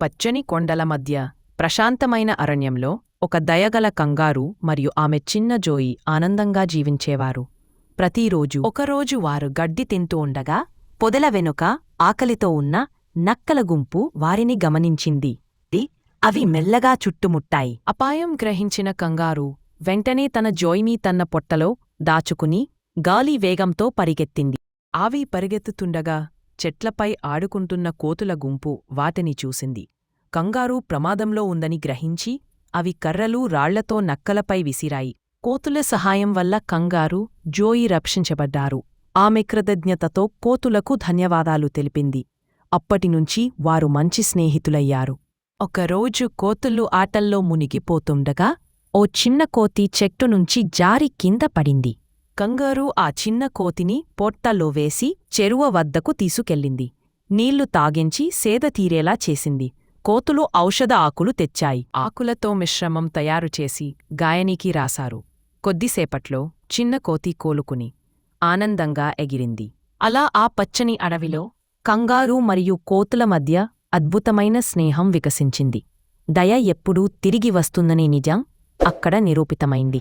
పచ్చని కొండల మధ్య ప్రశాంతమైన అరణ్యంలో ఒక దయగల కంగారు మరియు ఆమె చిన్న జోయి ఆనందంగా జీవించేవారు. ప్రతిరోజు ఒకరోజు వారు గడ్డి తింటూ ఉండగా పొదల వెనుక ఆకలితో ఉన్న నక్కల గుంపు వారిని గమనించింది. అవి మెల్లగా చుట్టుముట్టాయి. అపాయం గ్రహించిన కంగారు వెంటనే తన జోయిని తన పొట్టలో దాచుకుని గాలి వేగంతో పరిగెత్తింది. ఆవి పరిగెత్తుతుండగా చెట్లపై ఆడుకుంటున్న కోతుల గుంపు వాటిని చూసింది. కంగారు ప్రమాదంలో ఉందని గ్రహించి అవి కర్రలు రాళ్లతో నక్కలపై విసిరాయి. కోతుల సహాయం వల్ల కంగారు జోయి రక్షించబడ్డారు. ఆమె కృతజ్ఞతతో కోతులకు ధన్యవాదాలు తెలిపింది. అప్పటినుంచి వారు మంచి స్నేహితులయ్యారు. ఒకరోజు కోతులు ఆటల్లో మునిగిపోతుండగా ఓ చిన్న కోతి చెట్టు నుంచి జారి కింద పడింది. కంగారు ఆ చిన్న కోతిని పొట్టలో వేసి చెరువు వద్దకు తీసుకెళ్ళింది. నీళ్లు తాగించి సేద తీరేలా చేసింది. కోతులు ఔషధ ఆకులు తెచ్చాయి. ఆకులతో మిశ్రమం తయారుచేసి గాయానికి రాశారు. కొద్దిసేపట్లో చిన్న కోతి కోలుకుని ఆనందంగా ఎగిరింది. అలా ఆ పచ్చని అడవిలో కంగారు మరియు కోతుల మధ్య అద్భుతమైన స్నేహం వికసించింది. దయ ఎప్పుడూ తిరిగి వస్తుందనే నిజం అక్కడ నిరూపితమైంది.